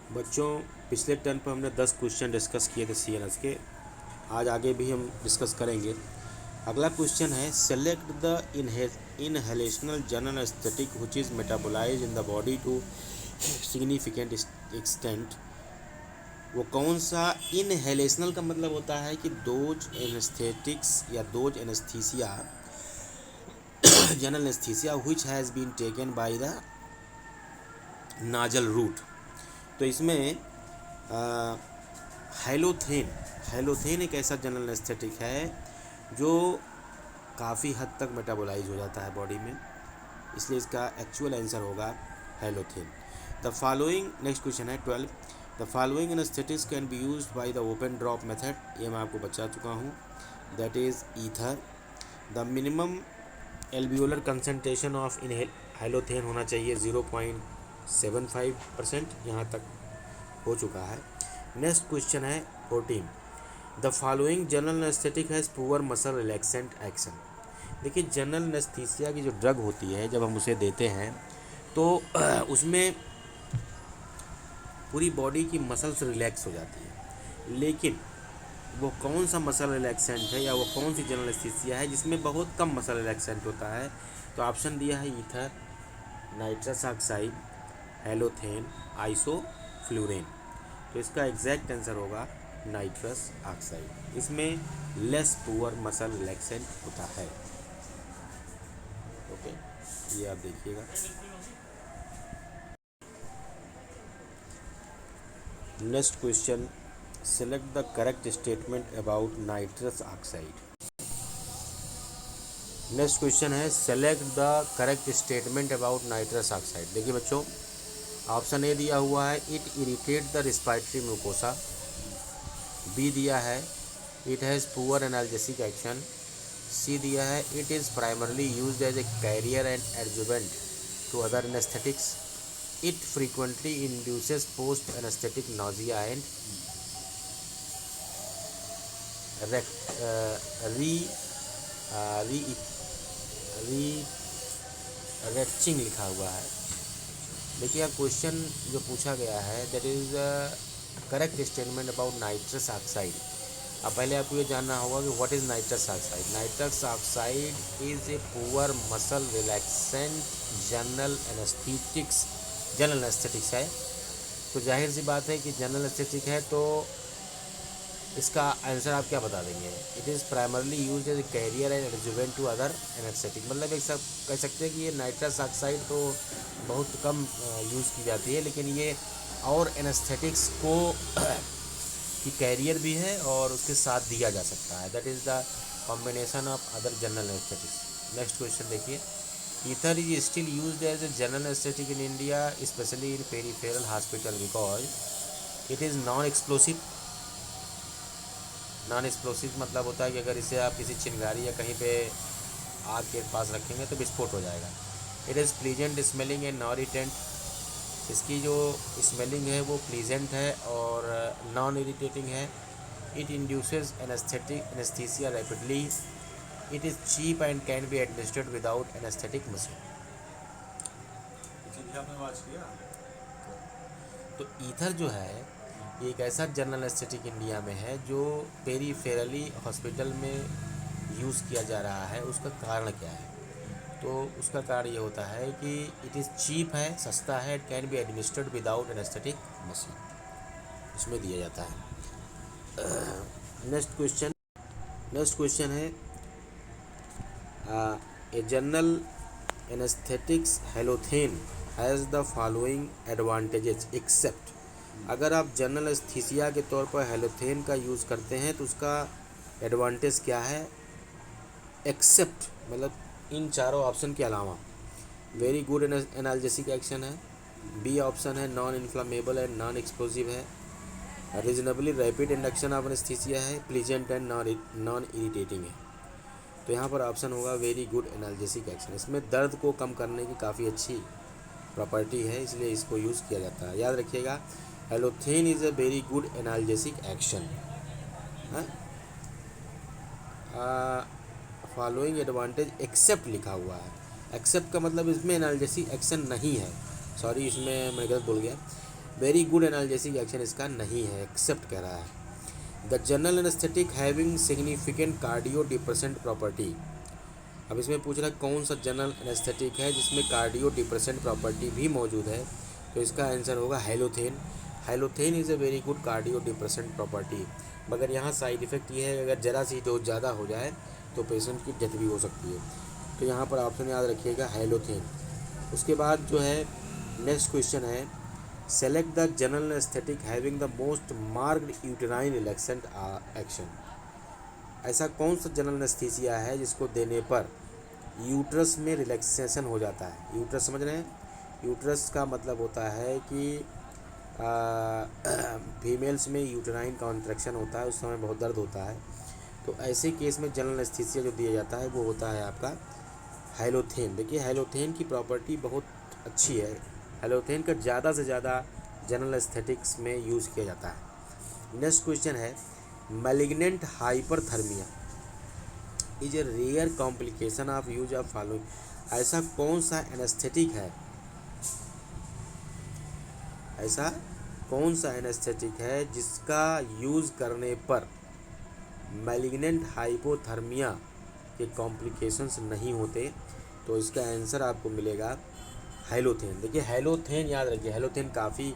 बच्चों, पिछले टर्न पर हमने 10 क्वेश्चन डिस्कस किए थे CNS के। आज आगे भी हम डिस्कस करेंगे। अगला क्वेश्चन है, select the inhalational general anaesthetic which is metabolise in the body to significant extent. वो कौन सा इनहेलेशनल का मतलब होता है कि डोज एनेस्थेटिक्स या dose anaesthesia general anaesthesia which has been taken by the nasal route. तो इसमें हैलोथेन एक ऐसा जनरल एनेस्थेटिक है जो काफ़ी हद तक मेटाबोलाइज हो जाता है बॉडी में, इसलिए इसका एक्चुअल आंसर होगा हैलोथेन। द फॉलोइंग, नेक्स्ट क्वेश्चन है 12, the following anaesthetics can be used by the open drop method. ये मैं आपको बता चुका हूँ, that is ether. The minimum alveolar concentration of हैलोथेन होना चाहिए 0.75%, यहाँ तक हो चुका है। नेक्स्ट क्वेश्चन है 14, the following general anaesthetic has poor muscle relaxant action. देखिए, जनरल एनेस्थीसिया की जो ड्रग होती है, जब हम उसे देते हैं तो उसमें पूरी बॉडी की मसल्स रिलैक्स हो जाती है, लेकिन वो कौन सा मसल रिलैक्सेंट है या वो कौन सी जनरल एनेस्थीसिया है जिसमें बहुत कम मसल रिलैक्सेंट होता है। तो ऑप्शन दिया है ether, nitrous oxide, halothane, isoflurane. तो इसका एग्जैक्ट आंसर होगा नाइट्रस ऑक्साइड। इसमें लेस पुअर मसल रिलैक्सेंट होता है। ओके, ये आप देखिएगा। Next question, select the correct statement about nitrous oxide. Next question है, select the correct statement about nitrous oxide. देखिए बच्चों, ऑप्शन ए दिया हुआ है, it irritate the respiratory mucosa. B दिया है, it has poor analgesic action. C दिया है, it is primarily used as a carrier and adjuvant to other anaesthetics. It frequently induces post anaesthetic nausea and retching लिखा हुआ है। देखिए, यहाँ question जो पूछा गया है, that is correct statement about nitrous oxide. अब पहले आपको ये जानना होगा कि what is nitrous oxide. Nitrous oxide is a poor muscle relaxant general anaesthetics है। तो जाहिर सी बात है कि जनरल एनेस्थेटिक है, तो इसका आंसर आप क्या बता देंगे। It is primarily use as a carrier and adjuvant to other anaesthetic. मतलब एक सब कह सकते हैं कि ये नाइट्रस ऑक्साइड तो बहुत कम यूज़ की जाती है, लेकिन ये और एनेस्थेटिक्स को की कैरियर भी है और उसके साथ दिया जा सकता है। That is the combination of other general anaesthetics. Next question देखिए, ether is still used as a general anaesthetic in India, specially in peripheral hospital, because it is non explosive. Non explosive मतलब होता है कि अगर इसे आप किसी चिंगारी या कहीं पे आग के पास रखेंगे तो विस्फोट हो जाएगा। It is pleasant smelling and non irritant. इसकी जो स्मेलिंग है वो प्लीजेंट है और नॉन इरिटेटिंग है। It induces anaesthesia rapidly. It is cheap and can be administered without anaesthetic machine. तो ईथर जो है, ये एक ऐसा जनरल एनेस्थेटिक इंडिया में है जो पेरीफेरली हॉस्पिटल में यूज़ किया जा रहा है। उसका कारण क्या है? तो उसका कारण ये होता है कि इट इज़ चीप है, सस्ता है, it can be administered without anaesthetic machine, उसमें दिया जाता है। नेक्स्ट क्वेश्चन है, a general anaesthetics halothane has the following advantages except. अगर आप जनरल एस्थीसिया के तौर पर हैलोथेन का यूज़ करते हैं तो उसका एडवांटेज क्या है, एक्सेप्ट मतलब इन चारों ऑप्शन के अलावा। वेरी गुड एनाल्जेसिक एक्शन है। बी ऑप्शन है, non inflammable and non explosive है। Reasonably rapid induction of anaesthesia है। प्लीजेंट एंड नॉन इरिटेटिंग है। तो यहाँ पर ऑप्शन होगा वेरी गुड एनाल्जेसिक एक्शन। इसमें दर्द को कम करने की काफ़ी अच्छी प्रॉपर्टी है, इसलिए इसको यूज़ किया जाता है। याद रखिएगा, halothane is a very good analgesic action. Following advantage except लिखा हुआ है। एक्सेप्ट का मतलब इसमें एनाल्जेसिक एक्शन नहीं है। सॉरी, इसमें मैं गलत बोल गया। वेरी गुड एनाल्जेसिक एक्शन इसका नहीं है, एक्सेप्ट कह रहा है। The general anaesthetic having significant cardio depressant property. अब इसमें पूछ रहा है कौन सा जनरल एनेस्थेटिक है जिसमें कार्डियो डिप्रेसेंट प्रॉपर्टी भी मौजूद है, तो इसका आंसर होगा हैलोथेन। हैलोथेन is a very good cardio depressant property, मगर यहाँ साइड इफ़ेक्ट ये है अगर ज़रा सी डोज ज़्यादा हो जाए तो पेशेंट की डेथ भी हो सकती है, तो यहाँ पर ऑप्शन याद रखिएगा हैलोथेन। उसके बाद जो है नेक्स्ट क्वेश्चन है, select the general anaesthetic having the most marked uterine relaxant action. ऐसा कौन सा जनरल एनेस्थीसिया है जिसको देने पर यूट्रस में रिलैक्सेशन हो जाता है। यूट्रस समझ रहे हैं, यूट्रस का मतलब होता है कि फीमेल्स में यूटेराइन कॉन्ट्रैक्शन होता है, उस समय बहुत दर्द होता है, तो ऐसे केस में जनरल एनेस्थीसिया जो दिया जाता है वो होता है आपका हैलोथेन। देखिए हैलोथेन की प्रॉपर्टी बहुत अच्छी है, हैलोथेन का ज़्यादा से ज़्यादा जनरल एस्थेटिक्स में यूज़ किया जाता है। नेक्स्ट क्वेश्चन है, malignant hyperthermia is a rare complication of use of following. ऐसा कौन सा एनेस्थेटिक है, ऐसा कौन सा एनेस्थेटिक है जिसका यूज़ करने पर मैलिग्नेंट हाइपोथर्मिया के कॉम्प्लिकेशंस नहीं होते, तो इसका आंसर आपको मिलेगा हैलोथेन। देखिए हैलोथेन याद रखिए, हैलोथेन काफ़ी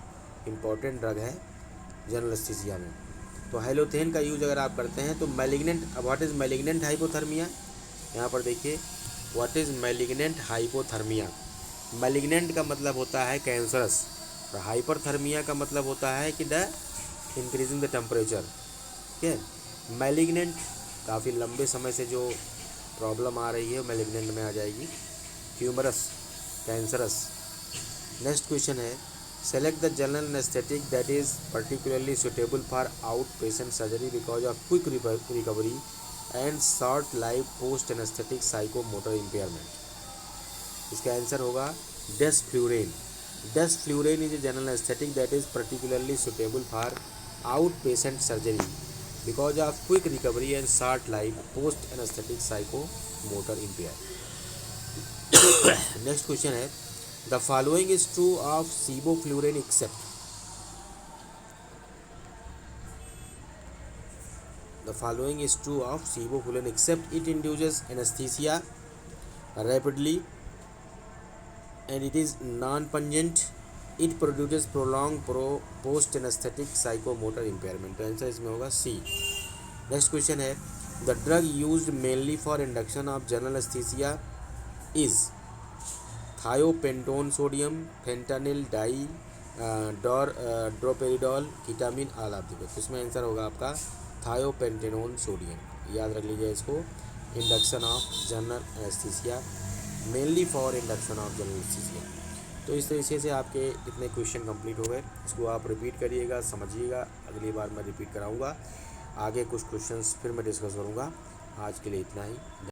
इम्पॉर्टेंट ड्रग है जनरल एनेस्थीसिया में, तो हैलोथेन का यूज अगर आप करते हैं तो malignant, what is malignant hypothermia, यहाँ पर देखिए what is malignant hypothermia. Malignant का मतलब होता है कैंसरस, और हाइपरथर्मिया का मतलब होता है कि द इंक्रीजिंग द टेम्परेचर। ठीक है, मैलिग्नेंट काफ़ी लंबे समय से जो प्रॉब्लम आ रही है मैलिग्नेंट में आ जाएगी, ट्यूमरस, कैंसरस। नेक्स्ट क्वेश्चन है, select the general anaesthetic that is particularly suitable for out patient surgery because of quick recovery and short life post anaesthetic psychomotor impairment. इसका आंसर होगा desflurane. Desflurane is a general anaesthetic that is particularly suitable for out patient surgery because of quick recovery and short life post anaesthetic psychomotor impair. Next question है, the following is true of sevoflurane accept. The following is true of sevoflurane except it induces anaesthesia rapidly and it is non-pungent, it produces prolonged post anesthetic psychomotor impairment। तो answer इसमें होगा c. Next question है, the drug used mainly for induction of general anaesthesia is thiopentone sodium, fentanyl डाई, droperidol, ketamine, all of the. इसमें answer होगा आपका thiopentone sodium. याद रख लीजिए इसको, induction of general anaesthesia, mainly for induction of general anaesthesia. तो इस तरीके से आपके इतने क्वेश्चन कंप्लीट हो गए, इसको आप रिपीट करिएगा, समझिएगा, अगली बार मैं रिपीट कराऊंगा, आगे कुछ क्वेश्चंस फिर मैं डिस्कस करूंगा। आज के लिए इतना ही।